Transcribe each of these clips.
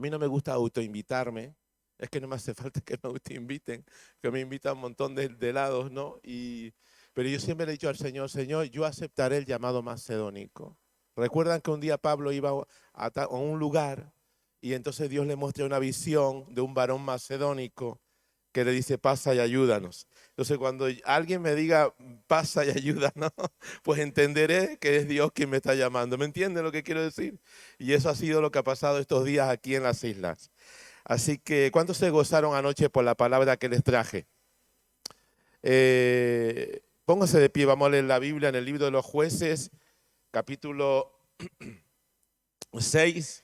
mí no me gusta autoinvitarme. Es que no me hace falta que me autoinviten, que me invitan un montón de lados, ¿no? Pero yo siempre le he dicho al Señor, Señor, yo aceptaré el llamado macedónico. Recuerdan que un día Pablo iba a un lugar y entonces Dios le muestra una visión de un varón macedónico que le dice, pasa y ayúdanos. Entonces cuando alguien me diga, pasa y ayúdanos, pues entenderé que es Dios quien me está llamando. ¿Me entienden lo que quiero decir? Y eso ha sido lo que ha pasado estos días aquí en las islas. Así que, ¿cuántos se gozaron anoche por la palabra que les traje? Pónganse de pie, vamos a leer la Biblia en el libro de los Jueces, capítulo 6,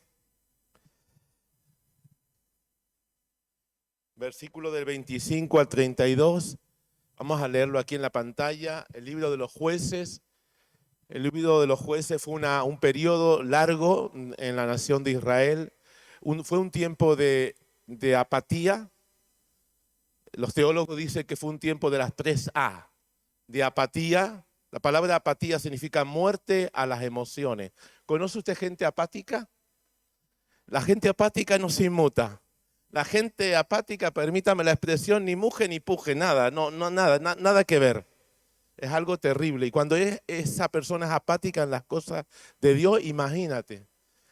versículo del 25 al 32. Vamos a leerlo aquí en la pantalla. El libro de los Jueces. El libro de los Jueces fue un periodo largo en la nación de Israel. Fue un tiempo de apatía. Los teólogos dicen que fue un tiempo de las 3A, de apatía. La palabra apatía significa muerte a las emociones. ¿Conoce usted gente apática? La gente apática no se inmuta. La gente apática, permítame la expresión, ni muge ni puje, nada, nada que ver. Es algo terrible. Y cuando esa persona es apática en las cosas de Dios, imagínate,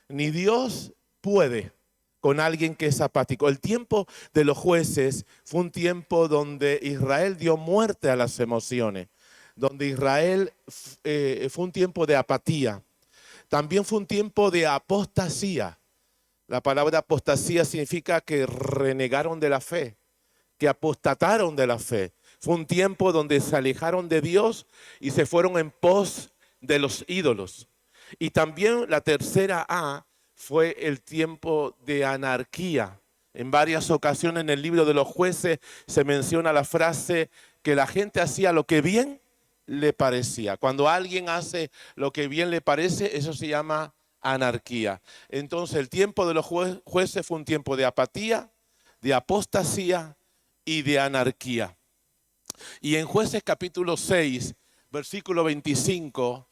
ni Dios puede con alguien que es apático. El tiempo de los jueces fue un tiempo donde Israel dio muerte a las emociones, donde Israel fue un tiempo de apatía. También fue un tiempo de apostasía. La palabra apostasía significa que renegaron de la fe, que apostataron de la fe. Fue un tiempo donde se alejaron de Dios y se fueron en pos de los ídolos. Y también la tercera A fue el tiempo de anarquía. En varias ocasiones en el libro de los jueces se menciona la frase que la gente hacía lo que bien le parecía. Cuando alguien hace lo que bien le parece, eso se llama anarquía. Entonces el tiempo de los jueces fue un tiempo de apatía, de apostasía y de anarquía. Y en Jueces capítulo 6, versículo 25,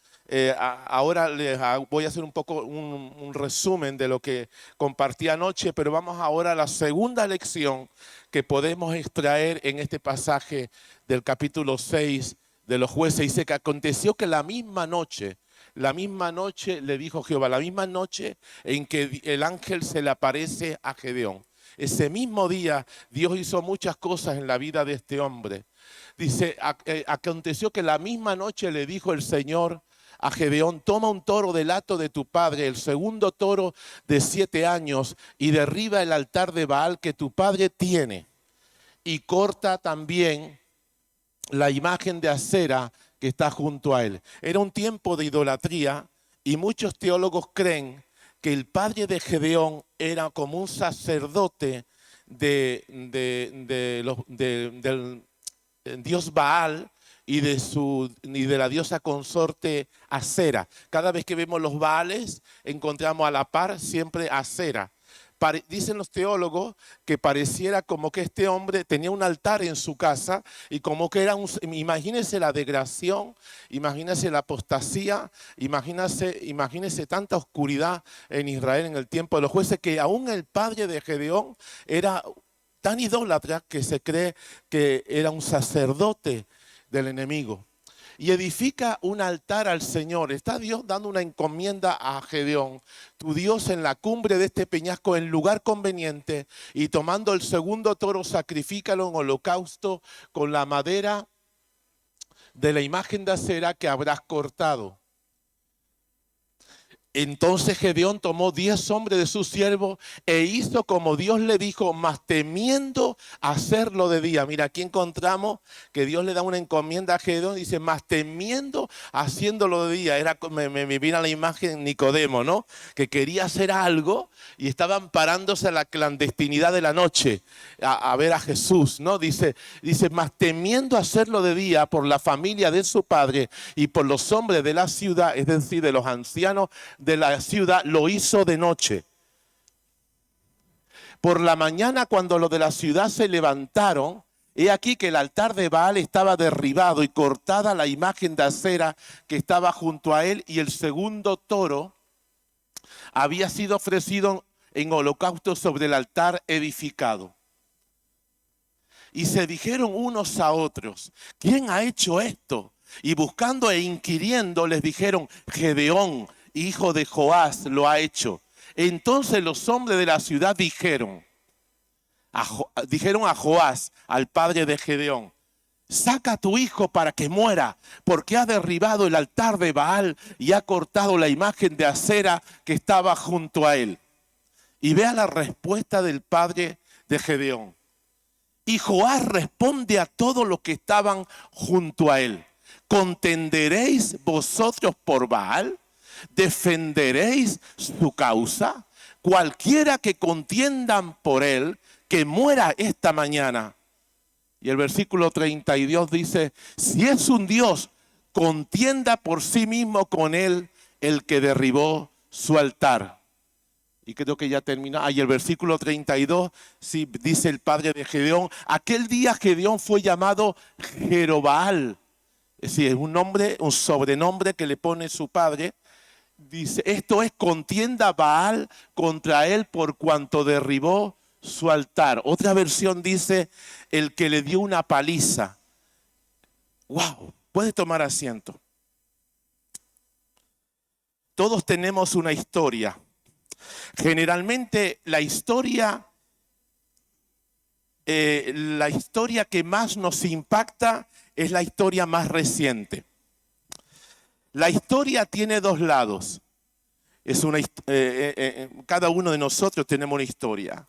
ahora les voy a hacer un poco un resumen de lo que compartí anoche, pero vamos ahora a la segunda lección que podemos extraer en este pasaje del capítulo 6 de los Jueces. Dice que aconteció que la misma noche le dijo Jehová, la misma noche en que el ángel se le aparece a Gedeón. Ese mismo día Dios hizo muchas cosas en la vida de este hombre. Dice, aconteció que la misma noche le dijo el Señor a Gedeón, toma un toro del hato de tu padre, el segundo toro de 7 años, y derriba el altar de Baal que tu padre tiene, y corta también la imagen de Acera que está junto a él. Era un tiempo de idolatría y muchos teólogos creen que el padre de Gedeón era como un sacerdote del dios Baal y de la diosa consorte Acera. Cada vez que vemos los Baales encontramos a la par siempre Acera. Dicen los teólogos que pareciera como que este hombre tenía un altar en su casa y como que era imagínense la degradación, imagínense la apostasía, imagínense tanta oscuridad en Israel en el tiempo de los jueces, que aún el padre de Gedeón era tan idólatra que se cree que era un sacerdote del enemigo. Y edifica un altar al Señor. Está Dios dando una encomienda a Gedeón. Tu Dios en la cumbre de este peñasco, en lugar conveniente, y tomando el segundo toro, sacrifícalo en holocausto con la madera de la imagen de acera que habrás cortado. Entonces Gedeón tomó 10 hombres de sus siervos e hizo como Dios le dijo, mas temiendo hacerlo de día. Mira, aquí encontramos que Dios le da una encomienda a Gedeón, dice, mas temiendo haciéndolo de día. Me vino a la imagen Nicodemo, ¿no? Que quería hacer algo y estaban parándose a la clandestinidad de la noche a ver a Jesús, ¿no? Dice, mas temiendo hacerlo de día por la familia de su padre y por los hombres de la ciudad, es decir, de los ancianos de la ciudad, lo hizo de noche. Por la mañana, cuando los de la ciudad se levantaron, he aquí que el altar de Baal estaba derribado y cortada la imagen de acera que estaba junto a él, y el segundo toro había sido ofrecido en holocausto sobre el altar edificado. Y se dijeron unos a otros, ¿quién ha hecho esto? Y buscando e inquiriendo les dijeron, Gedeón, hijo de Joás, lo ha hecho. Entonces los hombres de la ciudad dijeron a Joás, al padre de Gedeón, saca a tu hijo para que muera, porque ha derribado el altar de Baal y ha cortado la imagen de acera que estaba junto a él. Y vea la respuesta del padre de Gedeón. Y Joás responde a todos los que estaban junto a él, ¿contenderéis vosotros por Baal? ¿Defenderéis su causa? Cualquiera que contiendan por él, que muera esta mañana. Y el versículo 32 dice, si es un Dios, contienda por sí mismo con él el que derribó su altar. Y creo que ya termina. Y el versículo 32, sí, dice el padre de Gedeón, aquel día Gedeón fue llamado Jerobaal. Es decir, es un nombre, un sobrenombre que le pone su padre. Dice, esto es contienda Baal contra él por cuanto derribó su altar. Otra versión dice, el que le dio una paliza. ¡Wow! Puede tomar asiento. Todos tenemos una historia. Generalmente la historia que más nos impacta es la historia más reciente. La historia tiene dos lados. Cada uno de nosotros tenemos una historia.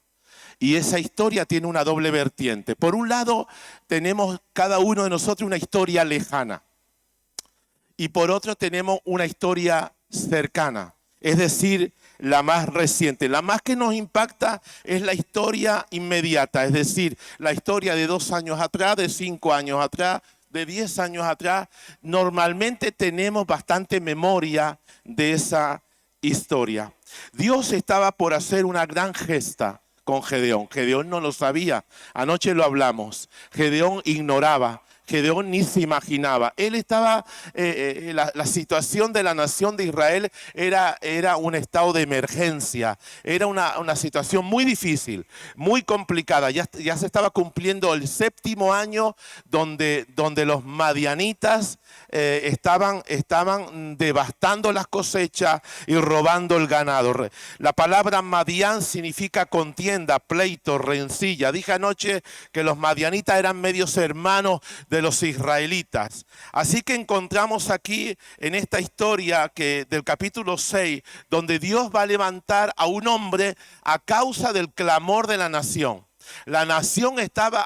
Y esa historia tiene una doble vertiente. Por un lado, tenemos cada uno de nosotros una historia lejana. Y por otro, tenemos una historia cercana. Es decir, la más reciente. La más que nos impacta es la historia inmediata. Es decir, la historia de 2 años atrás, de 5 años atrás, de 10 años atrás. Normalmente tenemos bastante memoria de esa historia. Dios estaba por hacer una gran gesta con Gedeón. Gedeón no lo sabía. Anoche lo hablamos. Gedeón ignoraba. Gedeón ni se imaginaba. Él estaba, la situación de la nación de Israel era un estado de emergencia. Era una situación muy difícil, muy complicada. Ya se estaba cumpliendo el 7º año donde los madianitas estaban devastando las cosechas y robando el ganado. La palabra Madián significa contienda, pleito, rencilla. Dije anoche que los madianitas eran medios hermanos de los israelitas. Así que encontramos aquí en esta historia del capítulo 6, donde Dios va a levantar a un hombre a causa del clamor de la nación. La nación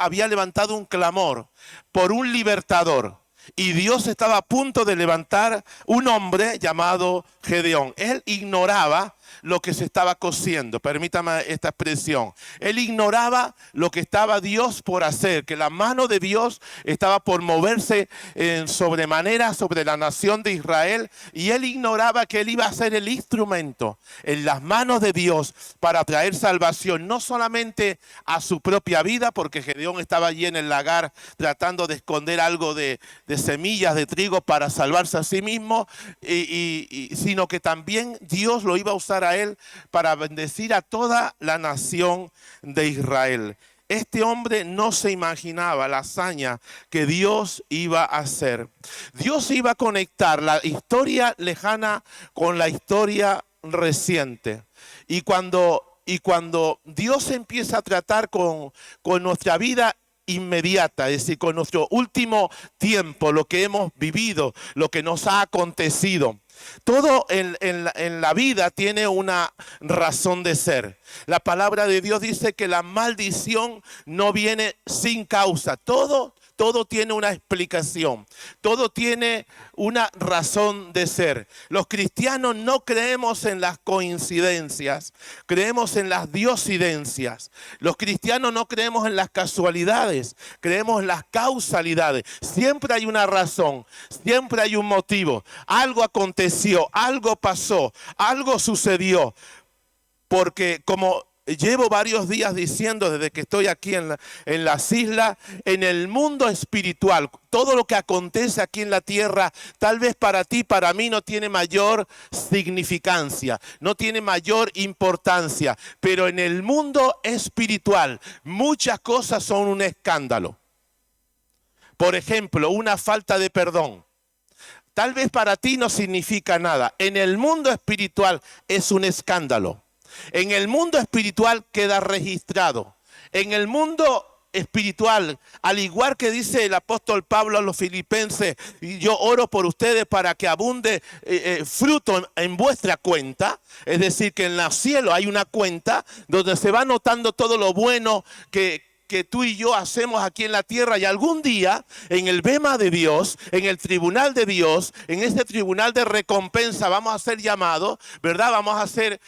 había levantado un clamor por un libertador. Y Dios estaba a punto de levantar un hombre llamado Gedeón. Él ignoraba lo que se estaba cociendo, permítame esta expresión. Él ignoraba lo que estaba Dios por hacer, que la mano de Dios estaba por moverse en sobremanera sobre la nación de Israel, y él ignoraba que él iba a ser el instrumento en las manos de Dios para traer salvación, no solamente a su propia vida, porque Gedeón estaba allí en el lagar tratando de esconder algo de semillas de trigo para salvarse a sí mismo, sino que también Dios lo iba a usar a él para bendecir a toda la nación de Israel. Este hombre no se imaginaba la hazaña que Dios iba a hacer. Dios iba a conectar la historia lejana con la historia reciente. Y cuando Dios empieza a tratar con nuestra vida inmediata, es decir, con nuestro último tiempo, lo que hemos vivido, lo que nos ha acontecido. Todo en la vida tiene una razón de ser. La palabra de Dios dice que la maldición no viene sin causa. Todo tiene una explicación. Todo tiene una razón de ser. Los cristianos no creemos en las coincidencias, creemos en las diosidencias. Los cristianos no creemos en las casualidades, creemos en las causalidades. Siempre hay una razón, siempre hay un motivo. Algo aconteció, algo pasó, algo sucedió. Porque como llevo varios días diciendo desde que estoy aquí en las islas, en el mundo espiritual, todo lo que acontece aquí en la tierra, tal vez para ti, para mí no tiene mayor significancia, no tiene mayor importancia, pero en el mundo espiritual muchas cosas son un escándalo. Por ejemplo, una falta de perdón. Tal vez para ti no significa nada. En el mundo espiritual es un escándalo. En el mundo espiritual queda registrado. En el mundo espiritual, al igual que dice el apóstol Pablo a los filipenses, y yo oro por ustedes para que abunde fruto en vuestra cuenta, es decir, que en el cielo hay una cuenta donde se va notando todo lo bueno que tú y yo hacemos aquí en la tierra, y algún día en el bema de Dios, en el tribunal de Dios, en ese tribunal de recompensa vamos a ser llamados, ¿verdad? Vamos a ser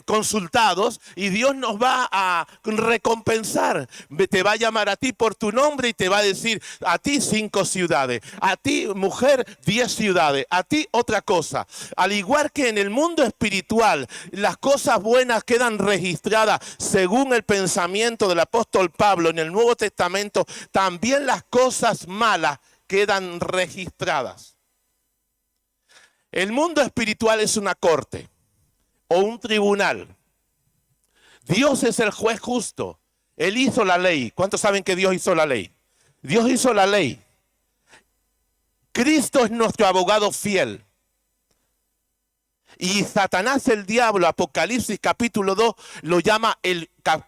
consultados y Dios nos va a recompensar. Te va a llamar a ti por tu nombre y te va a decir: a ti 5 ciudades, a ti mujer 10 ciudades, a ti otra cosa. Al igual que en el mundo espiritual las cosas buenas quedan registradas según el pensamiento del apóstol Pablo en el Nuevo Testamento, también las cosas malas quedan registradas. El mundo espiritual es una corte o un tribunal. Dios es el juez justo. Él hizo la ley. ¿Cuántos saben que Dios hizo la ley? Dios hizo la ley. Cristo es nuestro abogado fiel. Y Satanás, el diablo, Apocalipsis capítulo 2, lo llama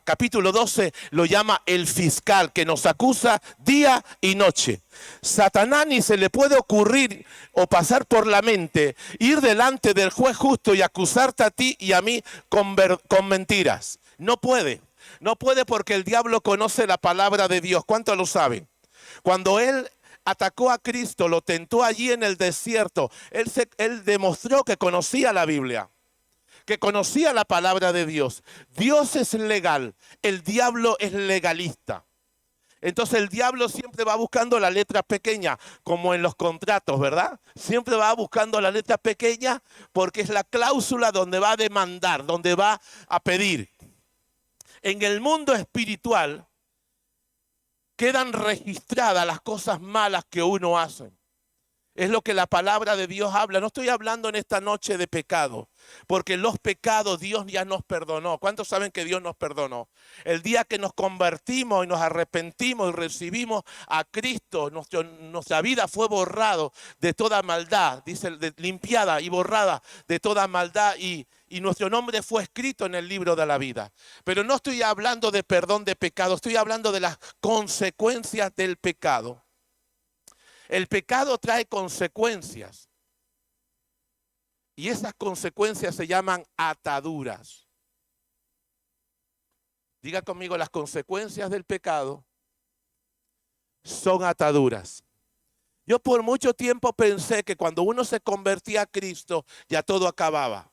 capítulo 12, lo llama el fiscal, que nos acusa día y noche. Satanás ni se le puede ocurrir o pasar por la mente ir delante del juez justo y acusarte a ti y a mí con mentiras. No puede. No puede, porque el diablo conoce la palabra de Dios. ¿Cuántos lo saben? Cuando él atacó a Cristo, lo tentó allí en el desierto, él demostró que conocía la Biblia, que conocía la palabra de Dios. Dios es legal, el diablo es legalista. Entonces el diablo siempre va buscando la letra pequeña, como en los contratos, ¿verdad? Siempre va buscando la letra pequeña porque es la cláusula donde va a demandar, donde va a pedir. En el mundo espiritual quedan registradas las cosas malas que uno hace. Es lo que la palabra de Dios habla. No estoy hablando en esta noche de pecado, porque los pecados Dios ya nos perdonó. ¿Cuántos saben que Dios nos perdonó? El día que nos convertimos y nos arrepentimos y recibimos a Cristo, nuestra vida fue borrada de toda maldad, dice, limpiada y borrada de toda maldad, y nuestro nombre fue escrito en el libro de la vida. Pero no estoy hablando de perdón de pecado, estoy hablando de las consecuencias del pecado. El pecado trae consecuencias. Y esas consecuencias se llaman ataduras. Diga conmigo: las consecuencias del pecado son ataduras. Yo por mucho tiempo pensé que cuando uno se convertía a Cristo ya todo acababa.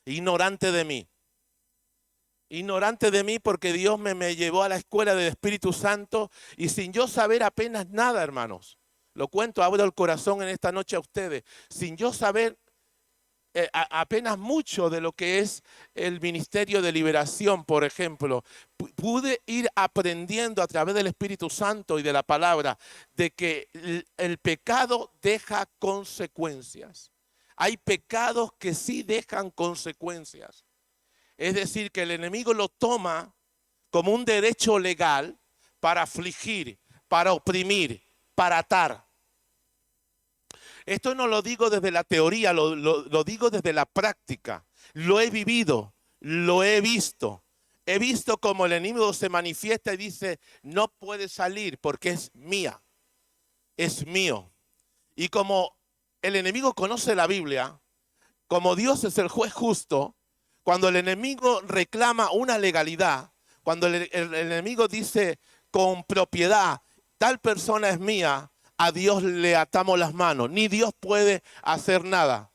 Ignorante de mí. Ignorante de mí, porque Dios me llevó a la escuela del Espíritu Santo y sin yo saber apenas nada, hermanos. Lo cuento, abro el corazón en esta noche a ustedes. Sin yo saber apenas mucho de lo que es el ministerio de liberación, por ejemplo, pude ir aprendiendo a través del Espíritu Santo y de la palabra de que el pecado deja consecuencias. Hay pecados que sí dejan consecuencias. Es decir, que el enemigo lo toma como un derecho legal para afligir, para oprimir, para atar. Esto no lo digo desde la teoría, lo digo desde la práctica. Lo he vivido, lo he visto. He visto cómo el enemigo se manifiesta y dice: no puede salir porque es mía, es mío. Y como el enemigo conoce la Biblia, como Dios es el juez justo, cuando el enemigo reclama una legalidad, cuando el enemigo dice con propiedad: tal persona es mía, a Dios le atamos las manos. Ni Dios puede hacer nada,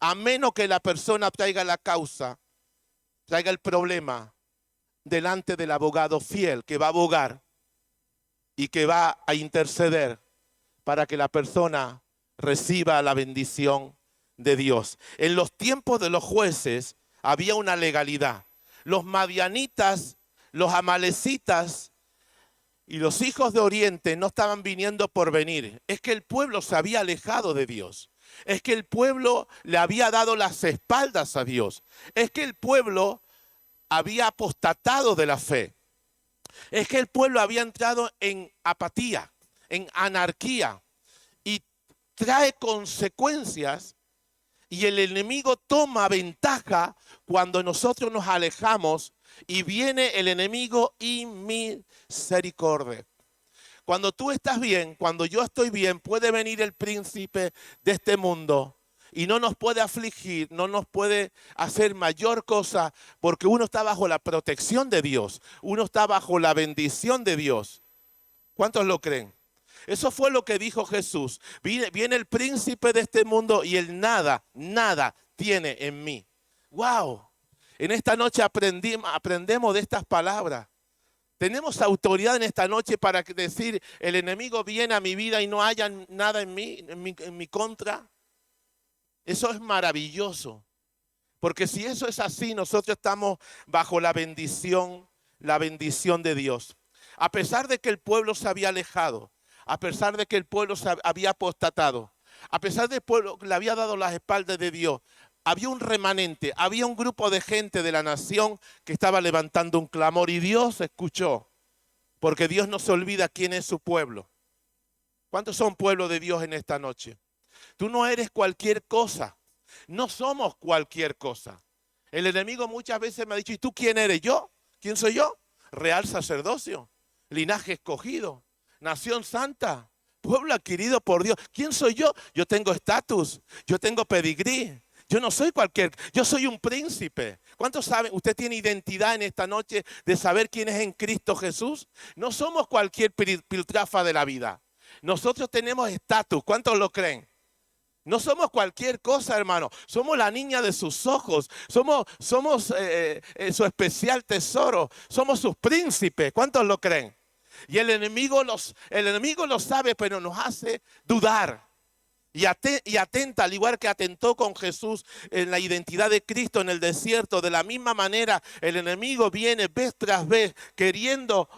a menos que la persona traiga la causa, traiga el problema delante del abogado fiel, que va a abogar y que va a interceder para que la persona reciba la bendición de Dios. En los tiempos de los jueces había una legalidad. los madianitas, los amalecitas y los hijos de Oriente no estaban viniendo por venir. Es que el pueblo se había alejado de Dios. Es que el pueblo le había dado las espaldas a Dios. Es que el pueblo había apostatado de la fe. Es que el pueblo había entrado en apatía, en anarquía, y trae consecuencias, y el enemigo toma ventaja cuando nosotros nos alejamos, y viene el enemigo y misericordia. Cuando tú estás bien, cuando yo estoy bien, puede venir el príncipe de este mundo y no nos puede afligir, no nos puede hacer mayor cosa, porque uno está bajo la protección de Dios, uno está bajo la bendición de Dios. ¿Cuántos lo creen? Eso fue lo que dijo Jesús. Viene el príncipe de este mundo y él nada tiene en mí. ¡Wow! En esta noche aprendemos de estas palabras. Tenemos autoridad en esta noche para decir, el enemigo viene a mi vida y no haya nada en mi contra. Eso es maravilloso. Porque si eso es así, nosotros estamos bajo la bendición de Dios. A pesar de que el pueblo se había alejado, a pesar de que el pueblo se había apostatado, a pesar de que el pueblo le había dado las espaldas de Dios, había un remanente, había un grupo de gente de la nación que estaba levantando un clamor y Dios escuchó, porque Dios no se olvida quién es su pueblo. ¿Cuántos son pueblo de Dios en esta noche? Tú no eres cualquier cosa, no somos cualquier cosa. El enemigo muchas veces me ha dicho, ¿y tú quién eres? ¿Yo? ¿Quién soy yo? Real sacerdocio, linaje escogido, nación santa, pueblo adquirido por Dios. ¿Quién soy yo? Yo tengo estatus, yo tengo pedigrí. Yo no soy yo soy un príncipe. ¿Cuántos saben? Usted tiene identidad en esta noche de saber quién es en Cristo Jesús. No somos cualquier piltrafa de la vida. Nosotros tenemos estatus. ¿Cuántos lo creen? No somos cualquier cosa, hermano. Somos la niña de sus ojos. Somos su especial tesoro. Somos sus príncipes. ¿Cuántos lo creen? Y el enemigo lo sabe, pero nos hace dudar. Y atenta, al igual que atentó con Jesús en la identidad de Cristo en el desierto. De la misma manera, el enemigo viene vez tras vez queriendo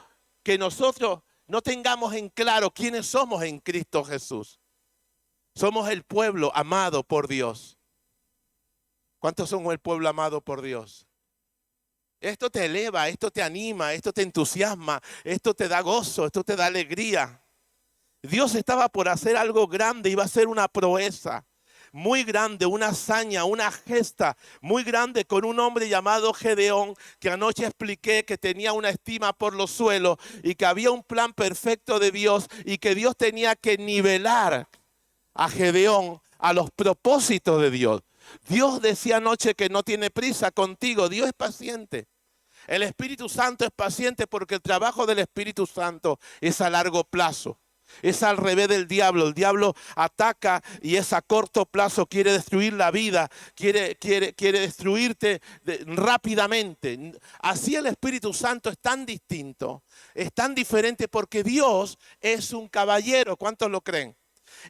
que nosotros no tengamos en claro quiénes somos en Cristo Jesús. Somos el pueblo amado por Dios. ¿Cuántos somos el pueblo amado por Dios? Esto te eleva, esto te anima, esto te entusiasma, esto te da gozo, esto te da alegría. Dios estaba por hacer algo grande, iba a ser una proeza muy grande, una hazaña, una gesta muy grande con un hombre llamado Gedeón, que anoche expliqué que tenía una estima por los suelos y que había un plan perfecto de Dios y que Dios tenía que nivelar a Gedeón a los propósitos de Dios. Dios decía anoche que no tiene prisa contigo, Dios es paciente. El Espíritu Santo es paciente porque el trabajo del Espíritu Santo es a largo plazo. Es al revés del diablo. El diablo ataca y es a corto plazo. Quiere destruir la vida. Quiere destruirte rápidamente. Así el Espíritu Santo es tan distinto. Es tan diferente porque Dios es un caballero. ¿Cuántos lo creen?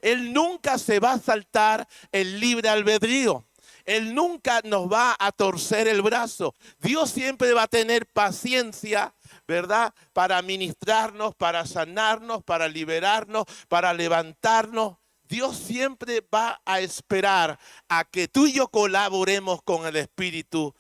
Él nunca se va a saltar el libre albedrío. Él nunca nos va a torcer el brazo. Dios siempre va a tener paciencia, ¿verdad? Para ministrarnos, para sanarnos, para liberarnos, para levantarnos. Dios siempre va a esperar a que tú y yo colaboremos con el Espíritu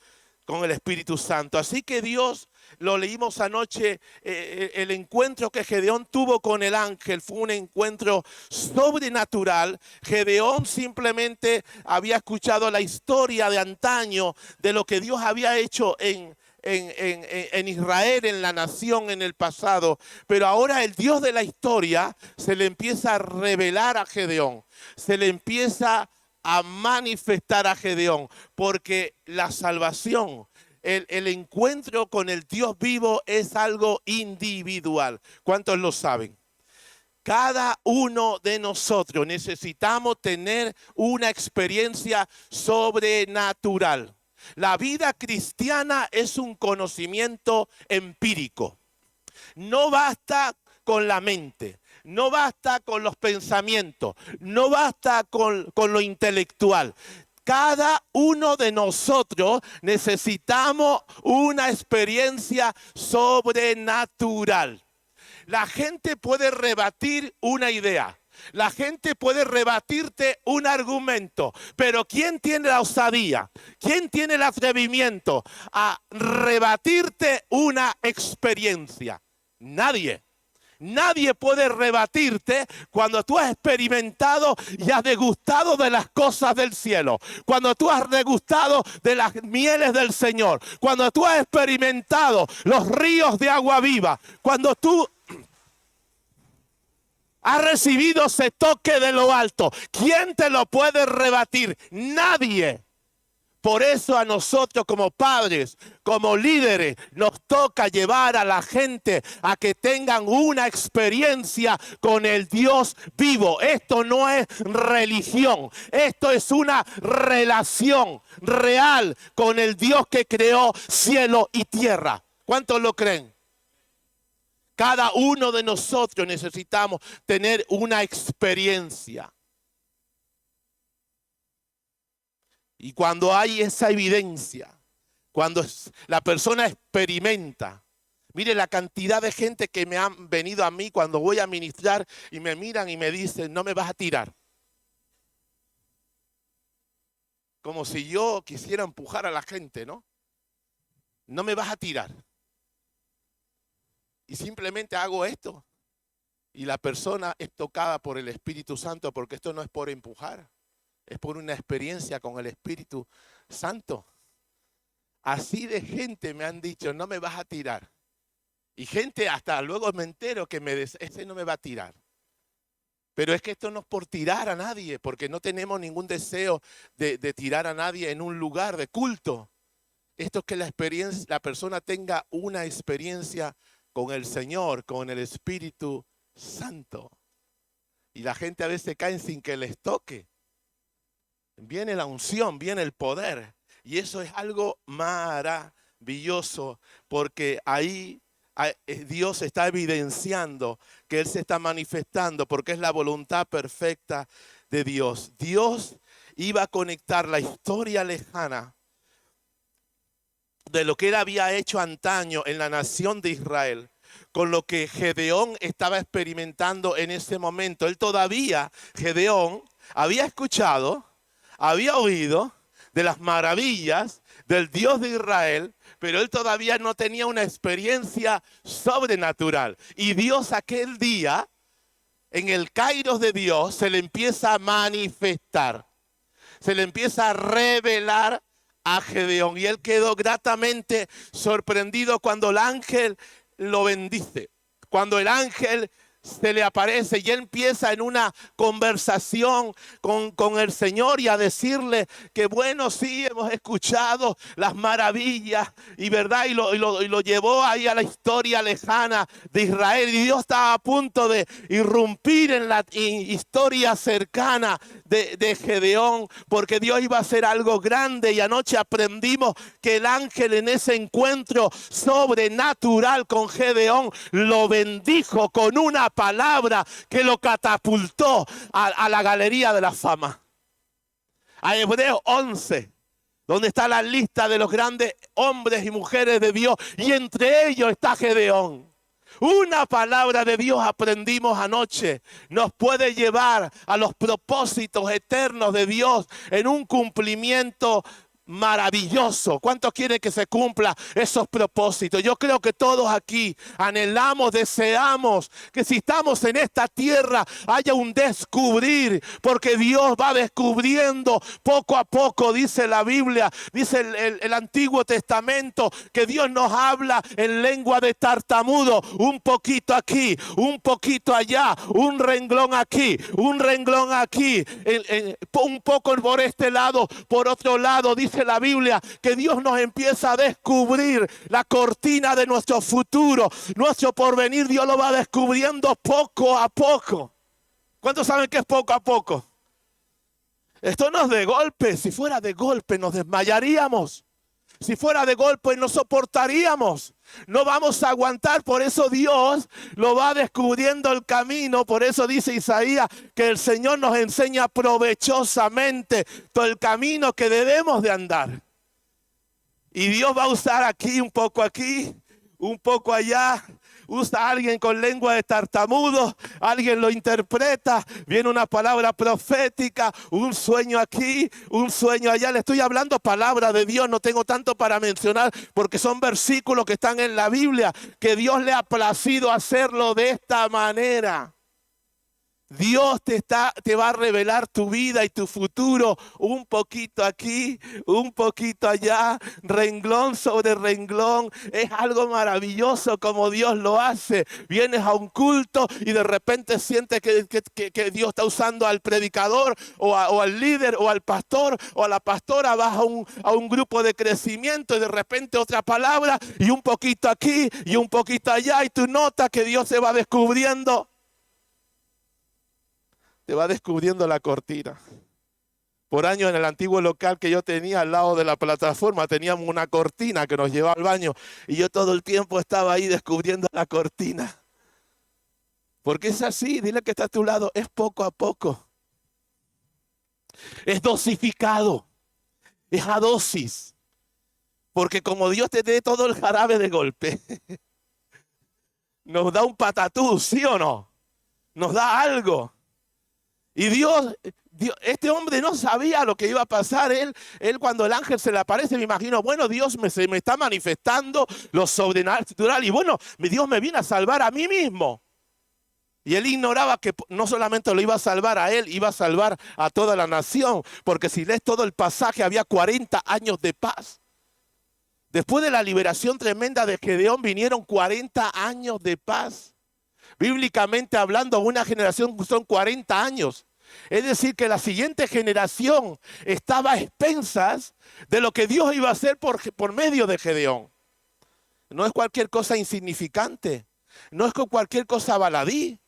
Santo. Así que Dios, lo leímos anoche, el encuentro que Gedeón tuvo con el ángel fue un encuentro sobrenatural. Gedeón simplemente había escuchado la historia de antaño de lo que Dios había hecho en Israel, en la nación, en el pasado. Pero ahora el Dios de la historia se le empieza a revelar a Gedeón. Se le empieza a manifestar a Gedeón. Porque la salvación, el encuentro con el Dios vivo es algo individual. ¿Cuántos lo saben? Cada uno de nosotros necesitamos tener una experiencia sobrenatural. La vida cristiana es un conocimiento empírico. No basta con la mente, no basta con los pensamientos, no basta con lo intelectual. Cada uno de nosotros necesitamos una experiencia sobrenatural. La gente puede rebatir una idea. La gente puede rebatirte un argumento, pero ¿quién tiene la osadía? ¿Quién tiene el atrevimiento a rebatirte una experiencia? Nadie. Nadie puede rebatirte cuando tú has experimentado y has degustado de las cosas del cielo. Cuando tú has degustado de las mieles del Señor. Cuando tú has experimentado los ríos de agua viva. Cuando tú has recibido ese toque de lo alto. ¿Quién te lo puede rebatir? Nadie. Por eso a nosotros como padres, como líderes, nos toca llevar a la gente a que tengan una experiencia con el Dios vivo. Esto no es religión, esto es una relación real con el Dios que creó cielo y tierra. ¿Cuántos lo creen? Cada uno de nosotros necesitamos tener una experiencia. Y cuando hay esa evidencia, cuando la persona experimenta, mire la cantidad de gente que me han venido a mí cuando voy a ministrar y me miran y me dicen, no me vas a tirar. Como si yo quisiera empujar a la gente, ¿no? No me vas a tirar. Y simplemente hago esto. Y la persona es tocada por el Espíritu Santo, porque esto no es por empujar. Es por una experiencia con el Espíritu Santo. Así de gente me han dicho, no me vas a tirar. Y gente hasta luego me entero que me dice, ese no me va a tirar. Pero es que esto no es por tirar a nadie, porque no tenemos ningún deseo de tirar a nadie en un lugar de culto. Esto es que la persona tenga una experiencia con el Señor, con el Espíritu Santo. Y la gente a veces cae sin que les toque. Viene la unción, viene el poder. Y eso es algo maravilloso, porque ahí Dios está evidenciando que Él se está manifestando, porque es la voluntad perfecta de Dios. Dios iba a conectar la historia lejana de lo que Él había hecho antaño en la nación de Israel, con lo que Gedeón estaba experimentando en ese momento. Él todavía, Gedeón, había escuchado, había oído de las maravillas del Dios de Israel, pero él todavía no tenía una experiencia sobrenatural. Y Dios aquel día, en el Kairos de Dios, se le empieza a manifestar, se le empieza a revelar a Gedeón. Y él quedó gratamente sorprendido cuando el ángel lo bendice, cuando el ángel se le aparece y él empieza en una conversación con el Señor y a decirle que bueno, sí, hemos escuchado las maravillas y verdad, y lo llevó ahí a la historia lejana de Israel, y Dios estaba a punto de irrumpir en la historia cercana de Gedeón, porque Dios iba a hacer algo grande. Y anoche aprendimos que el ángel en ese encuentro sobrenatural con Gedeón lo bendijo con una palabra que lo catapultó a la galería de la fama. A Hebreos 11, donde está la lista de los grandes hombres y mujeres de Dios, y entre ellos está Gedeón. Una palabra de Dios aprendimos anoche, nos puede llevar a los propósitos eternos de Dios en un cumplimiento maravilloso. ¿Cuántos quieren que se cumplan esos propósitos? Yo creo que todos aquí anhelamos, deseamos que si estamos en esta tierra haya un descubrir, porque Dios va descubriendo poco a poco, dice la Biblia, dice el Antiguo Testamento, que Dios nos habla en lengua de tartamudo, un poquito aquí, un poquito allá, un renglón aquí, un renglón aquí, un poco por este lado, por otro lado. Dice la Biblia que Dios nos empieza a descubrir la cortina de nuestro futuro, nuestro porvenir. Dios lo va descubriendo poco a poco. ¿Cuántos saben que es poco a poco? Esto no es de golpe. Si fuera de golpe nos desmayaríamos. Si fuera de golpe no soportaríamos. No vamos a aguantar. Por eso Dios lo va descubriendo el camino. Por eso dice Isaías que el Señor nos enseña provechosamente todo el camino que debemos de andar. Y Dios va a usar aquí, un poco allá. Usa a alguien con lengua de tartamudo, alguien lo interpreta, viene una palabra profética, un sueño aquí, un sueño allá. Le estoy hablando palabra de Dios, no tengo tanto para mencionar porque son versículos que están en la Biblia, que Dios le ha placido hacerlo de esta manera. Dios te va a revelar tu vida y tu futuro un poquito aquí, un poquito allá, renglón sobre renglón. Es algo maravilloso como Dios lo hace. Vienes a un culto y de repente sientes que Dios está usando al predicador o al líder o al pastor o a la pastora. Vas a un grupo de crecimiento y de repente otra palabra y un poquito aquí y un poquito allá y tú notas que Dios se va descubriendo. Te va descubriendo la cortina. Por años en el antiguo local que yo tenía al lado de la plataforma, teníamos una cortina que nos llevaba al baño. Y yo todo el tiempo estaba ahí descubriendo la cortina. Porque es así, dile que está a tu lado, es poco a poco. Es dosificado, es a dosis. Porque como Dios te dé todo el jarabe de golpe, nos da un patatús, ¿sí o no? Nos da algo. Y Dios, este hombre no sabía lo que iba a pasar. Él cuando el ángel se le aparece, me imagino, bueno, Dios se me está manifestando lo sobrenatural. Y bueno, Dios me viene a salvar a mí mismo. Y él ignoraba que no solamente lo iba a salvar a él, iba a salvar a toda la nación. Porque si lees todo el pasaje, había 40 años de paz. Después de la liberación tremenda de Gedeón, vinieron 40 años de paz. Bíblicamente hablando, una generación son 40 años. Es decir, que la siguiente generación estaba a expensas de lo que Dios iba a hacer por medio de Gedeón. No es cualquier cosa insignificante. No es cualquier cosa baladí.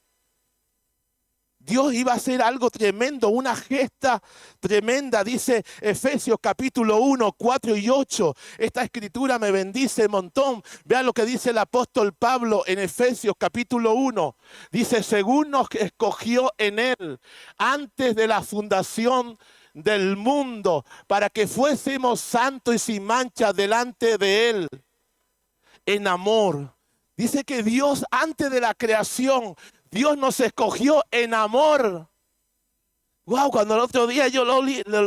Dios iba a hacer algo tremendo, una gesta tremenda, dice Efesios capítulo 1, 4 y 8. Esta escritura me bendice un montón. Vean lo que dice el apóstol Pablo en Efesios capítulo 1. Dice, según nos escogió en él antes de la fundación del mundo, para que fuésemos santos y sin mancha delante de él, en amor. Dice que Dios antes de la creación, Dios nos escogió en amor. Wow, cuando el otro día yo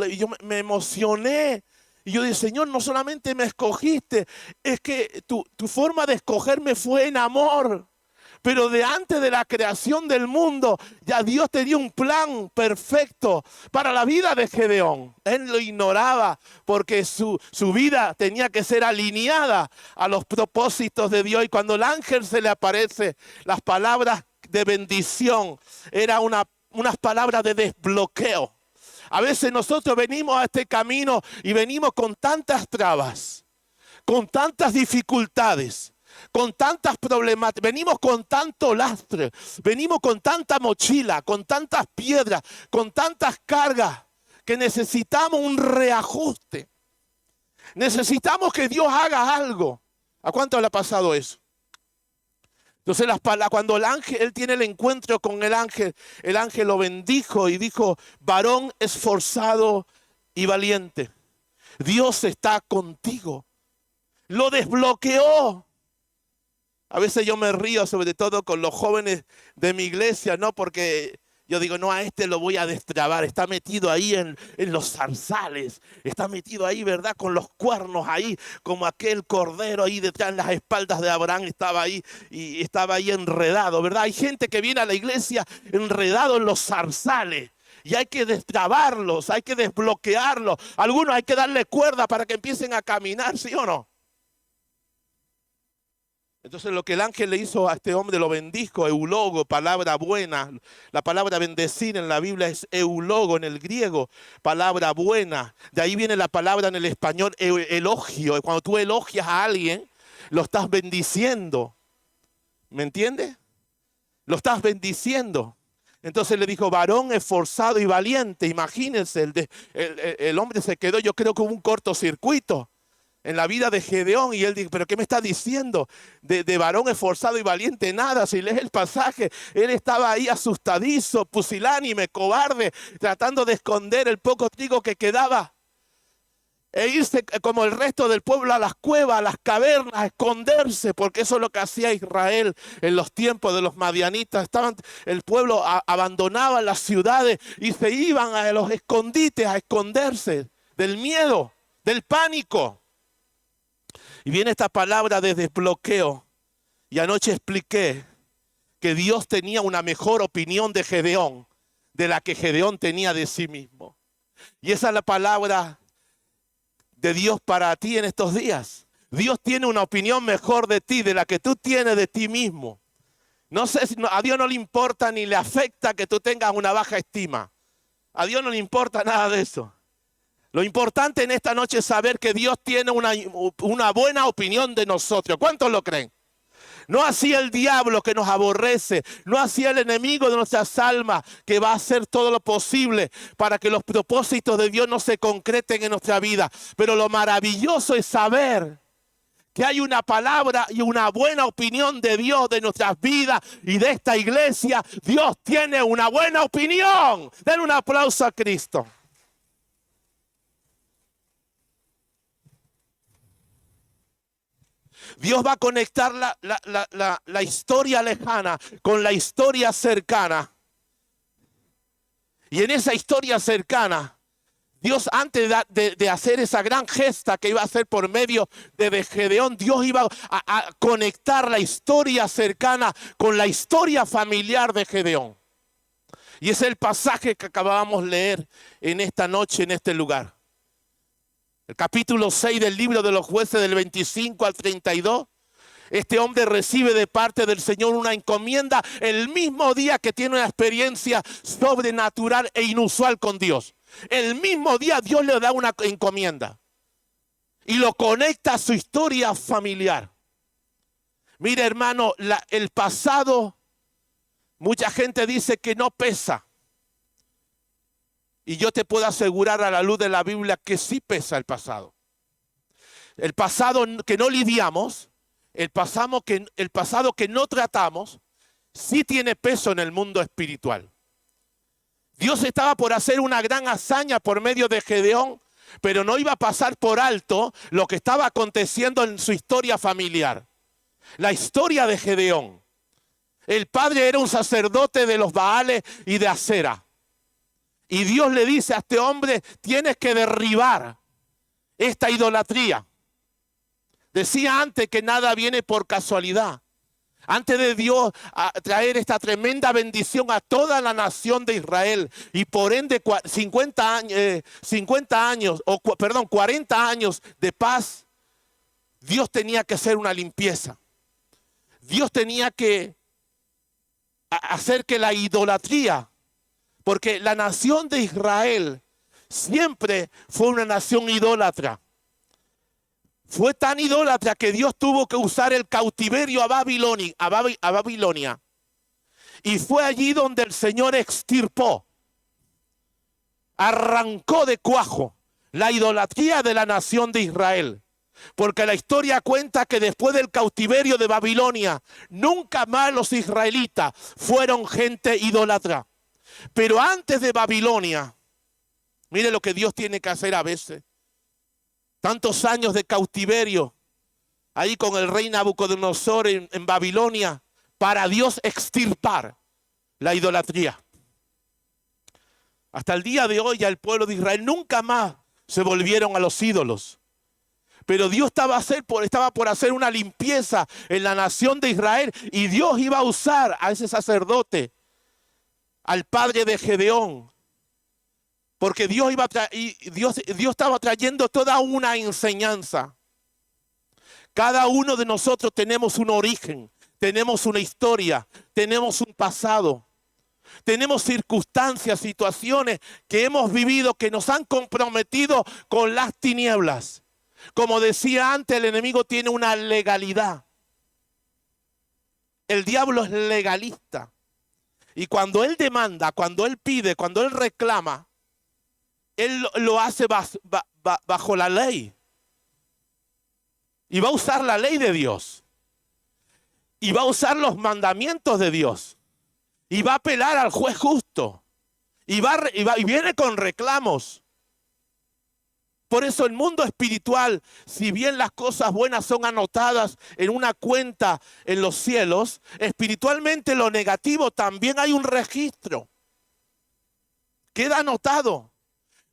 yo me emocioné. Y yo dije, Señor, no solamente me escogiste, es que tu forma de escogerme fue en amor. Pero de antes de la creación del mundo, ya Dios tenía un plan perfecto para la vida de Gedeón. Él lo ignoraba porque su vida tenía que ser alineada a los propósitos de Dios. Y cuando el ángel se le aparece, las palabras de bendición eran unas palabras de desbloqueo. A veces nosotros venimos a este camino y venimos con tantas trabas, con tantas dificultades, con tantas problemáticas, venimos con tanto lastre, venimos con tanta mochila, con tantas piedras, con tantas cargas, que necesitamos un reajuste. Necesitamos que Dios haga algo. ¿A cuánto le ha pasado eso? Entonces cuando el ángel, él tiene el encuentro con el ángel lo bendijo y dijo, varón esforzado y valiente, Dios está contigo. Lo desbloqueó. A veces yo me río, sobre todo con los jóvenes de mi iglesia, ¿no? Porque yo digo, no, a este lo voy a destrabar. Está metido ahí en los zarzales. Está metido ahí, ¿verdad? Con los cuernos ahí, como aquel cordero ahí detrás en las espaldas de Abraham. Estaba ahí y estaba ahí enredado, ¿verdad? Hay gente que viene a la iglesia enredado en los zarzales. Y hay que destrabarlos, hay que desbloquearlos. Algunos hay que darle cuerda para que empiecen a caminar, ¿sí o no? Entonces lo que el ángel le hizo a este hombre, lo bendijo, eulogo, palabra buena. La palabra bendecir en la Biblia es eulogo en el griego, palabra buena. De ahí viene la palabra en el español elogio. Cuando tú elogias a alguien, lo estás bendiciendo. ¿Me entiendes? Lo estás bendiciendo. Entonces le dijo, varón esforzado y valiente. Imagínense, el hombre se quedó, yo creo que hubo un cortocircuito. en la vida de Gedeón, y él dijo, ¿pero qué me está diciendo? De varón esforzado y valiente nada. Si lees el pasaje, él estaba ahí asustadizo, pusilánime, cobarde, tratando de esconder el poco trigo que quedaba. E irse como el resto del pueblo a las cuevas, a las cavernas, a esconderse, porque eso es lo que hacía Israel en los tiempos de los madianitas. El pueblo abandonaba las ciudades y se iban a los escondites a esconderse del miedo, del pánico. Y viene esta palabra de desbloqueo. Y anoche expliqué que Dios tenía una mejor opinión de Gedeón de la que Gedeón tenía de sí mismo. Y esa es la palabra de Dios para ti en estos días. Dios tiene una opinión mejor de ti de la que tú tienes de ti mismo. No sé si a Dios no le importa ni le afecta que tú tengas una baja estima. A Dios no le importa nada de eso. Lo importante en esta noche es saber que Dios tiene una buena opinión de nosotros. ¿Cuántos lo creen? No así el diablo que nos aborrece, no así el enemigo de nuestras almas que va a hacer todo lo posible para que los propósitos de Dios no se concreten en nuestra vida. Pero lo maravilloso es saber que hay una palabra y una buena opinión de Dios de nuestras vidas y de esta iglesia. Dios tiene una buena opinión. Den un aplauso a Cristo. Dios va a conectar la historia lejana con la historia cercana. Y en esa historia cercana, Dios antes de hacer esa gran gesta que iba a hacer por medio de Gedeón, Dios iba a conectar la historia cercana con la historia familiar de Gedeón. Y es el pasaje que acabamos de leer en esta noche, en este lugar. El capítulo 6 del libro de los jueces, del 25 al 32. Este hombre recibe de parte del Señor una encomienda el mismo día que tiene una experiencia sobrenatural e inusual con Dios. El mismo día Dios le da una encomienda y lo conecta a su historia familiar. Mira, hermano, el pasado, mucha gente dice que no pesa. Y yo te puedo asegurar a la luz de la Biblia que sí pesa el pasado. El pasado que no lidiamos, el pasado que no tratamos, sí tiene peso en el mundo espiritual. Dios estaba por hacer una gran hazaña por medio de Gedeón, pero no iba a pasar por alto lo que estaba aconteciendo en su historia familiar. La historia de Gedeón. El padre era un sacerdote de los Baales y de Acera. Y Dios le dice a este hombre, tienes que derribar esta idolatría. Decía antes que nada viene por casualidad. Antes de Dios traer esta tremenda bendición a toda la nación de Israel y por ende 40 años de paz, Dios tenía que hacer una limpieza. Dios tenía que hacer que la idolatría, porque la nación de Israel siempre fue una nación idólatra. Fue tan idólatra que Dios tuvo que usar el cautiverio a Babilonia. Y fue allí donde el Señor extirpó, arrancó de cuajo la idolatría de la nación de Israel. Porque la historia cuenta que después del cautiverio de Babilonia, nunca más los israelitas fueron gente idólatra. Pero antes de Babilonia, mire lo que Dios tiene que hacer a veces. Tantos años de cautiverio, ahí con el rey Nabucodonosor en Babilonia, para Dios extirpar la idolatría. Hasta el día de hoy, ya el pueblo de Israel nunca más se volvieron a los ídolos. Pero Dios estaba por hacer una limpieza en la nación de Israel y Dios iba a usar a ese sacerdote, al padre de Gedeón. Porque Dios estaba trayendo toda una enseñanza. Cada uno de nosotros tenemos un origen, tenemos una historia, tenemos un pasado. Tenemos circunstancias, situaciones que hemos vivido que nos han comprometido con las tinieblas. Como decía antes, el enemigo tiene una legalidad. El diablo es legalista. Y cuando él demanda, cuando él pide, cuando él reclama, él lo hace bajo la ley. Y va a usar la ley de Dios. Y va a usar los mandamientos de Dios. Y va a apelar al juez justo. Y viene con reclamos. Por eso el mundo espiritual, si bien las cosas buenas son anotadas en una cuenta en los cielos, espiritualmente lo negativo también hay un registro. Queda anotado.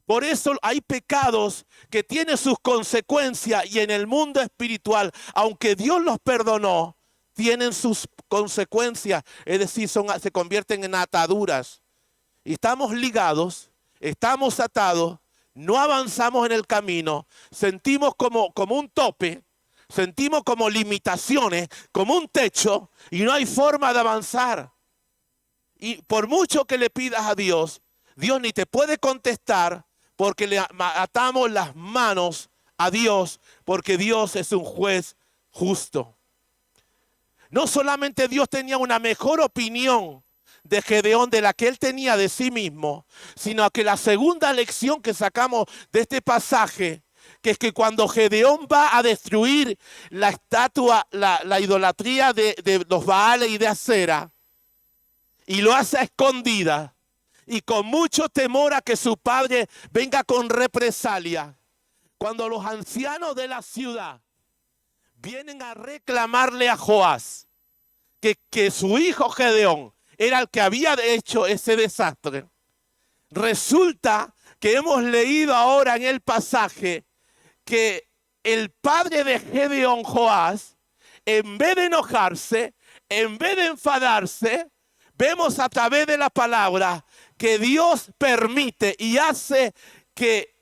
Por eso hay pecados que tienen sus consecuencias y en el mundo espiritual, aunque Dios los perdonó, tienen sus consecuencias, es decir, se convierten en ataduras. Y estamos ligados, estamos atados, no avanzamos en el camino, sentimos como un tope, sentimos como limitaciones, como un techo y no hay forma de avanzar. Y por mucho que le pidas a Dios, Dios ni te puede contestar porque le atamos las manos a Dios, porque Dios es un juez justo. No solamente Dios tenía una mejor opinión de Gedeón de la que él tenía de sí mismo, sino que la segunda lección que sacamos de este pasaje, que es que cuando Gedeón va a destruir la estatua, la idolatría de los Baales y de Acera, y lo hace a escondidas, y con mucho temor a que su padre venga con represalia, cuando los ancianos de la ciudad vienen a reclamarle a Joás que su hijo Gedeón era el que había hecho ese desastre, resulta que hemos leído ahora en el pasaje que el padre de Gedeón, Joás, en vez de enojarse, en vez de enfadarse, vemos a través de la palabra que Dios permite y hace que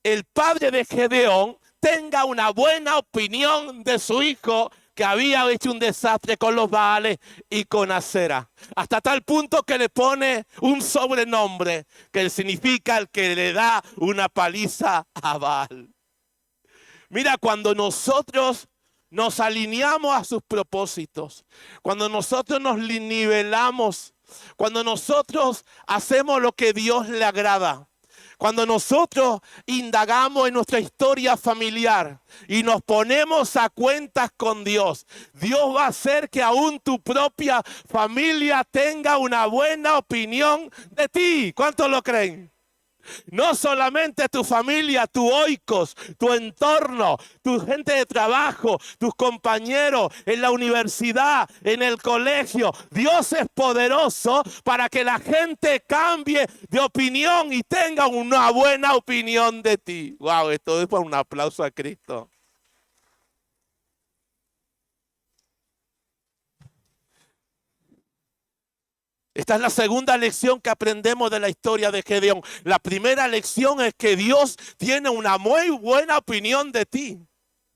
el padre de Gedeón tenga una buena opinión de su hijo que había hecho un desastre con los Baales y con Acera. Hasta tal punto que le pone un sobrenombre que significa el que le da una paliza a Baal. Mira, cuando nosotros nos alineamos a sus propósitos, cuando nosotros nos nivelamos, cuando nosotros hacemos lo que Dios le agrada, cuando nosotros indagamos en nuestra historia familiar y nos ponemos a cuentas con Dios, Dios va a hacer que aún tu propia familia tenga una buena opinión de ti. ¿Cuántos lo creen? No solamente tu familia, tu oikos, tu entorno, tu gente de trabajo, tus compañeros en la universidad, en el colegio. Dios es poderoso para que la gente cambie de opinión y tenga una buena opinión de ti. Wow, esto es para un aplauso a Cristo. Esta es la segunda lección que aprendemos de la historia de Gedeón. La primera lección es que Dios tiene una muy buena opinión de ti,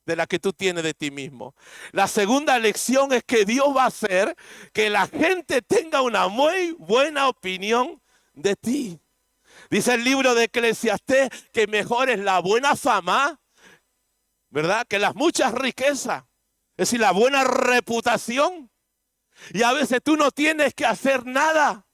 de la que tú tienes de ti mismo. La segunda lección es que Dios va a hacer que la gente tenga una muy buena opinión de ti. Dice el libro de Eclesiastés que mejor es la buena fama, ¿verdad?, que las muchas riquezas. Es decir, la buena reputación. Y a veces tú no tienes que hacer nada.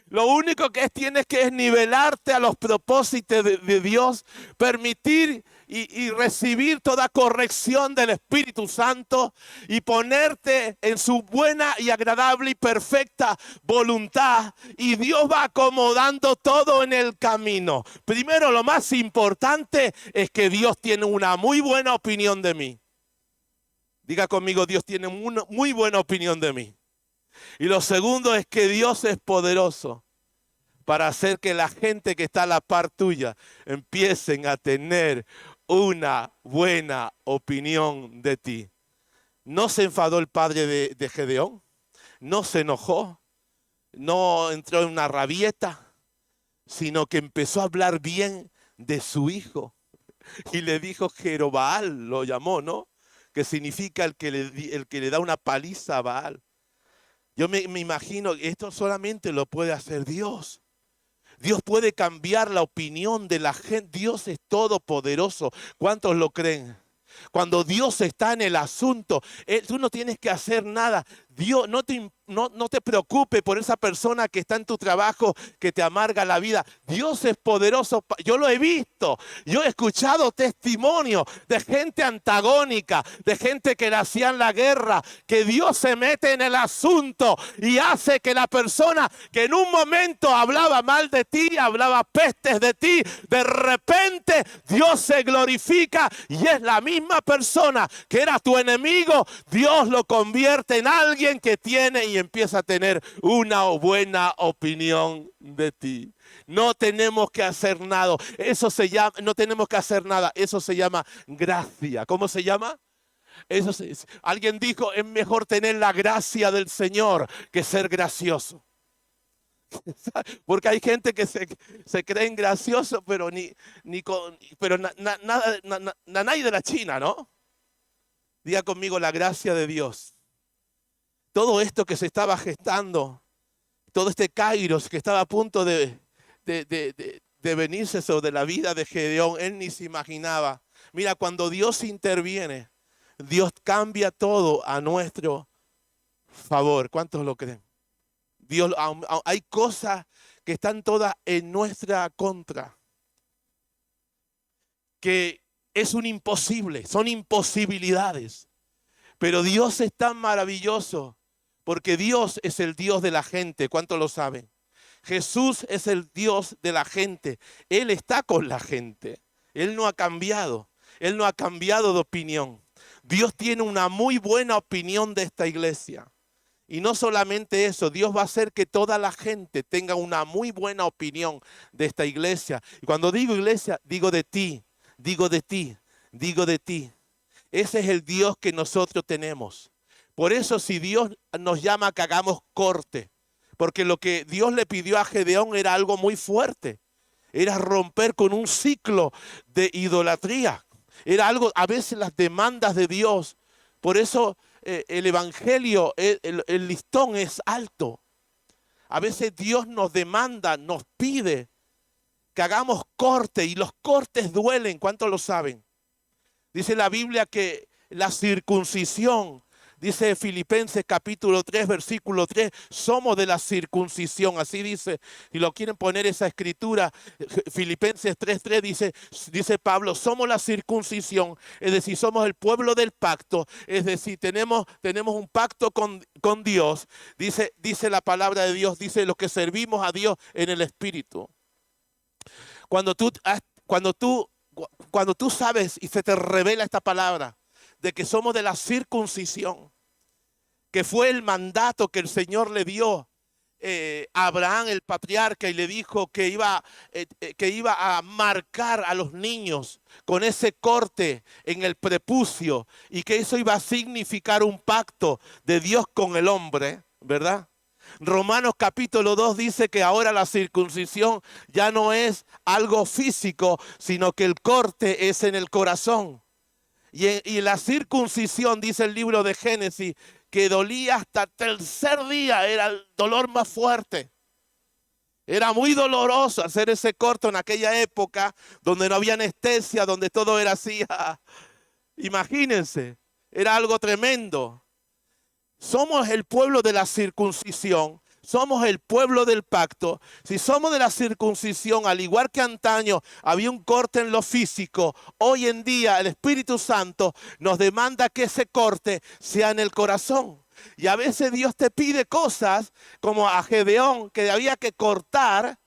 Lo único que tienes que es nivelarte a los propósitos de Dios, permitir y recibir toda corrección del Espíritu Santo y ponerte en su buena y agradable y perfecta voluntad. Y Dios va acomodando todo en el camino. Primero, lo más importante es que Dios tiene una muy buena opinión de mí. Diga conmigo, Dios tiene una muy buena opinión de mí. Y lo segundo es que Dios es poderoso para hacer que la gente que está a la par tuya empiecen a tener una buena opinión de ti. No se enfadó el padre de Gedeón, no se enojó, no entró en una rabieta, sino que empezó a hablar bien de su hijo. Y le dijo Jerobaal, lo llamó, ¿no? Que significa el que le da una paliza a Baal. Yo me imagino que esto solamente lo puede hacer Dios. Dios puede cambiar la opinión de la gente. Dios es todopoderoso. ¿Cuántos lo creen? Cuando Dios está en el asunto, tú no tienes que hacer nada. Dios, no te preocupes por esa persona que está en tu trabajo, que te amarga la vida. Dios es poderoso. Yo lo he visto. Yo he escuchado testimonios de gente antagónica, de gente que le hacían la guerra, que Dios se mete en el asunto y hace que la persona que en un momento hablaba mal de ti, hablaba pestes de ti, de repente Dios se glorifica y es la misma persona que era tu enemigo. Dios lo convierte en alguien que tiene y empieza a tener una buena opinión de ti. No tenemos que hacer nada. Eso se llama, no tenemos que hacer nada. Eso se llama gracia. ¿Cómo se llama? Alguien dijo, es mejor tener la gracia del Señor que ser gracioso. Porque hay gente que se creen graciosos, pero nadie de la China, ¿no? Diga conmigo la gracia de Dios. Todo esto que se estaba gestando, todo este kairos que estaba a punto de venirse sobre la vida de Gedeón, él ni se imaginaba. Mira, cuando Dios interviene, Dios cambia todo a nuestro favor. ¿Cuántos lo creen? Dios, hay cosas que están todas en nuestra contra, que es un imposible, son imposibilidades. Pero Dios es tan maravilloso, porque Dios es el Dios de la gente. ¿Cuántos lo saben? Jesús es el Dios de la gente. Él está con la gente. Él no ha cambiado. Él no ha cambiado de opinión. Dios tiene una muy buena opinión de esta iglesia. Y no solamente eso, Dios va a hacer que toda la gente tenga una muy buena opinión de esta iglesia. Y cuando digo iglesia, digo de ti, digo de ti, digo de ti. Ese es el Dios que nosotros tenemos. Por eso si Dios nos llama que hagamos corte, porque lo que Dios le pidió a Gedeón era algo muy fuerte. Era romper con un ciclo de idolatría. Era algo, a veces las demandas de Dios. Por eso el evangelio, el listón es alto. A veces Dios nos demanda, nos pide que hagamos corte y los cortes duelen. ¿Cuántos lo saben? Dice la Biblia que la circuncisión, dice Filipenses capítulo 3, versículo 3, somos de la circuncisión. Así dice, si lo quieren poner esa escritura, Filipenses 3:3 dice Pablo, somos la circuncisión, es decir, somos el pueblo del pacto, es decir, tenemos un pacto con Dios. Dice la palabra de Dios, dice los que servimos a Dios en el Espíritu. Cuando tú sabes y se te revela esta palabra de que somos de la circuncisión, que fue el mandato que el Señor le dio a Abraham, el patriarca, y le dijo que iba a marcar a los niños con ese corte en el prepucio y que eso iba a significar un pacto de Dios con el hombre, ¿verdad? Romanos capítulo 2 dice que ahora la circuncisión ya no es algo físico, sino que el corte es en el corazón. Y la circuncisión, dice el libro de Génesis, que dolía hasta el tercer día, era el dolor más fuerte. Era muy doloroso hacer ese corte en aquella época donde no había anestesia, donde todo era así. Imagínense, era algo tremendo. Somos el pueblo de la circuncisión, somos el pueblo del pacto. Si somos de la circuncisión, al igual que antaño había un corte en lo físico, hoy en día el Espíritu Santo nos demanda que ese corte sea en el corazón. Y a veces Dios te pide cosas como a Gedeón, que había que cortar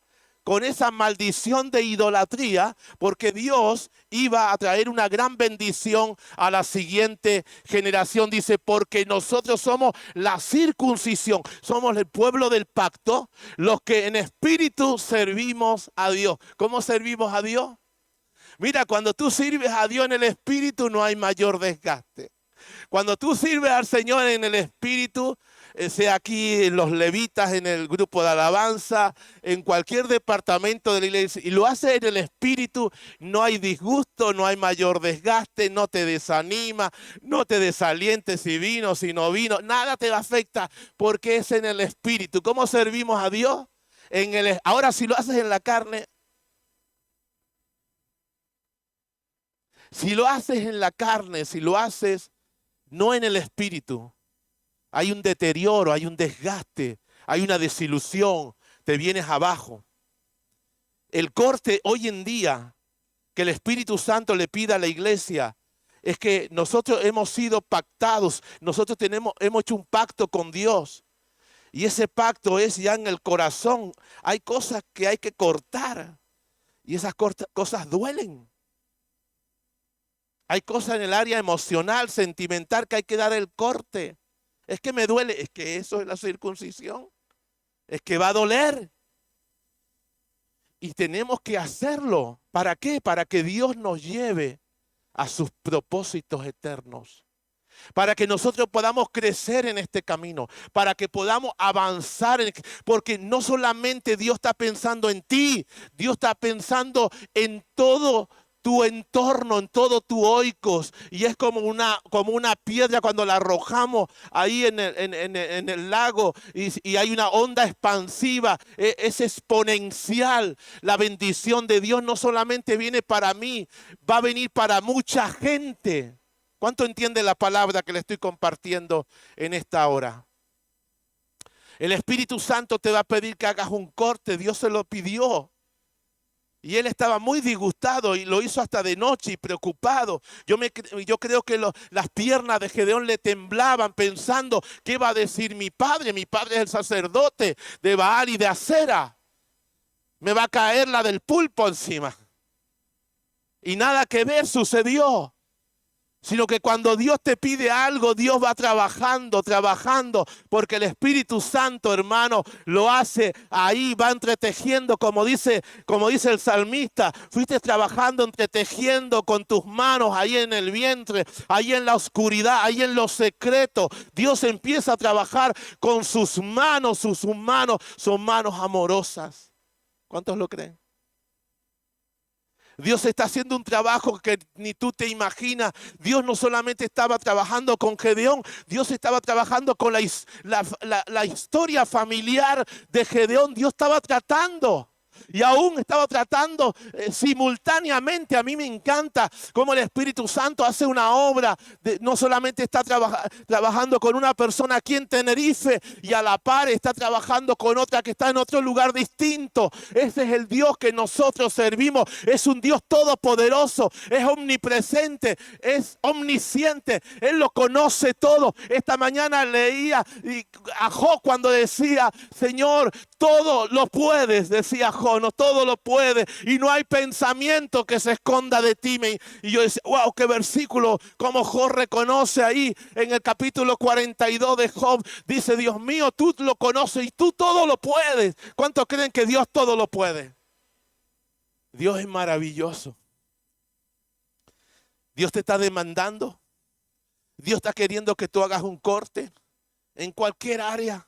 con esa maldición de idolatría, porque Dios iba a traer una gran bendición a la siguiente generación. Dice, porque nosotros somos la circuncisión, somos el pueblo del pacto, los que en espíritu servimos a Dios. ¿Cómo servimos a Dios? Mira, cuando tú sirves a Dios en el espíritu no hay mayor desgaste. Cuando tú sirves al Señor en el espíritu, sea aquí en los levitas, en el grupo de alabanza, en cualquier departamento de la iglesia, y lo haces en el espíritu, no hay disgusto, no hay mayor desgaste, no te desanima, no te desalientes si vino, si no vino, nada te afecta porque es en el espíritu. ¿Cómo servimos a Dios? Ahora si lo haces en la carne, si lo haces no en el espíritu, Hay un deterioro, hay un desgaste, hay una desilusión, te vienes abajo. El corte hoy en día que el Espíritu Santo le pida a la iglesia es que nosotros hemos sido pactados, nosotros hemos hecho un pacto con Dios. Y ese pacto es ya en el corazón. Hay cosas que hay que cortar y esas cosas duelen. Hay cosas en el área emocional, sentimental que hay que dar el corte. Es que me duele, es que eso es la circuncisión. Es que va a doler. Y tenemos que hacerlo. ¿Para qué? Para que Dios nos lleve a sus propósitos eternos. Para que nosotros podamos crecer en este camino, para que podamos avanzar, porque no solamente Dios está pensando en ti, Dios está pensando en todo tu entorno, en todo tu oikos, y es como una piedra cuando la arrojamos ahí en el lago y hay una onda expansiva, es exponencial. La bendición de Dios no solamente viene para mí, va a venir para mucha gente. ¿Cuánto entiende la palabra que le estoy compartiendo en esta hora? El Espíritu Santo te va a pedir que hagas un corte. Dios se lo pidió. Y él estaba muy disgustado y lo hizo hasta de noche y preocupado. Yo creo que las piernas de Gedeón le temblaban pensando, ¿qué va a decir mi padre? Mi padre es el sacerdote de Baal y de Acera. Me va a caer la del pulpo encima. Y nada que ver sucedió. Sino que cuando Dios te pide algo, Dios va trabajando, porque el Espíritu Santo, hermano, lo hace ahí, va entretejiendo, como dice el salmista, fuiste trabajando, entretejiendo con tus manos ahí en el vientre, ahí en la oscuridad, ahí en lo secreto. Dios empieza a trabajar con sus manos, son manos amorosas. ¿Cuántos lo creen? Dios está haciendo un trabajo que ni tú te imaginas. Dios no solamente estaba trabajando con Gedeón, Dios estaba trabajando con la historia familiar de Gedeón. Dios estaba tratando. Y aún estaba tratando simultáneamente. A mí me encanta cómo el Espíritu Santo hace una obra. No solamente está trabajando con una persona aquí en Tenerife y a la par está trabajando con otra que está en otro lugar distinto. Ese es el Dios que nosotros servimos. Es un Dios todopoderoso, es omnipresente, es omnisciente. Él lo conoce todo. Esta mañana leía a Job cuando decía, Señor, todo lo puedes, decía Job, no todo lo puedes y no hay pensamiento que se esconda de ti. Y yo decía, wow, qué versículo, como Job reconoce ahí en el capítulo 42 de Job, dice, Dios mío, tú lo conoces y tú todo lo puedes. ¿Cuántos creen que Dios todo lo puede? Dios es maravilloso. Dios te está demandando. Dios está queriendo que tú hagas un corte en cualquier área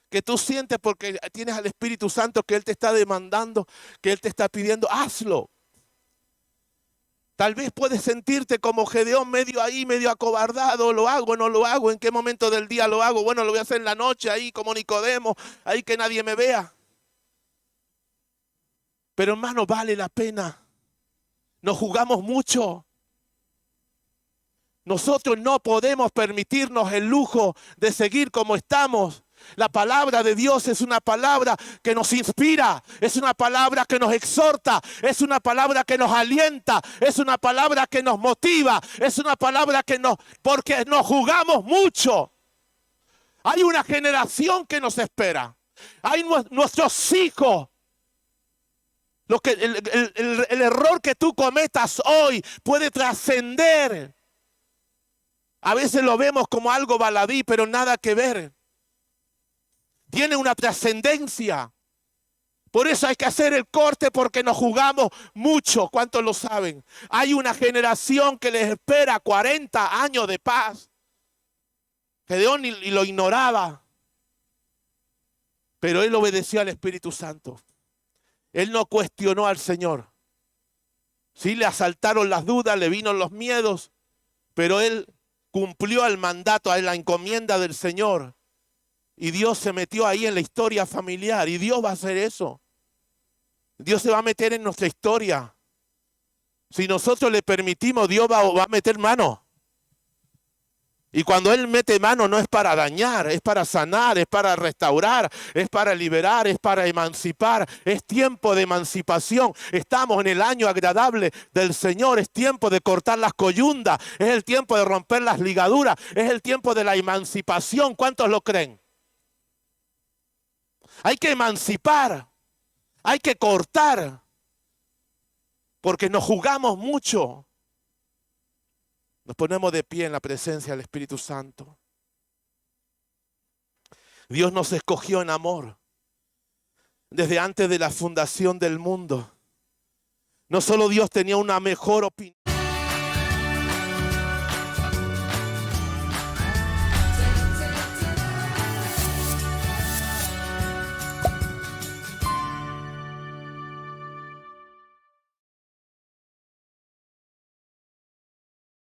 que tú sientes, porque tienes al Espíritu Santo que Él te está demandando, que Él te está pidiendo, hazlo. Tal vez puedes sentirte como Gedeón, medio ahí, medio acobardado, lo hago, no lo hago, en qué momento del día lo hago, bueno, lo voy a hacer en la noche ahí como Nicodemo, ahí que nadie me vea. Pero hermano, vale la pena. Nos jugamos mucho. Nosotros no podemos permitirnos el lujo de seguir como estamos. La palabra de Dios es una palabra que nos inspira, es una palabra que nos exhorta, es una palabra que nos alienta, es una palabra que nos motiva, es una palabra porque nos jugamos mucho. Hay una generación que nos espera. Hay nuestros hijos. El error que tú cometas hoy puede trascender. A veces lo vemos como algo baladí, pero nada que ver. Tiene una trascendencia. Por eso hay que hacer el corte, porque nos jugamos mucho. ¿Cuántos lo saben? Hay una generación que les espera 40 años de paz. Gedeón y lo ignoraba. Pero él obedeció al Espíritu Santo. Él no cuestionó al Señor. Sí, le asaltaron las dudas, le vino los miedos, pero él cumplió el mandato, a la encomienda del Señor. Y Dios se metió ahí en la historia familiar. Y Dios va a hacer eso. Dios se va a meter en nuestra historia. Si nosotros le permitimos, Dios va a meter mano. Y cuando Él mete mano no es para dañar, es para sanar, es para restaurar, es para liberar, es para emancipar. Es tiempo de emancipación. Estamos en el año agradable del Señor. Es tiempo de cortar las coyundas. Es el tiempo de romper las ligaduras. Es el tiempo de la emancipación. ¿Cuántos lo creen? Hay que emancipar. Hay que cortar. Porque nos jugamos mucho. Nos ponemos de pie en la presencia del Espíritu Santo. Dios nos escogió en amor desde antes de la fundación del mundo. No solo Dios tenía una mejor opinión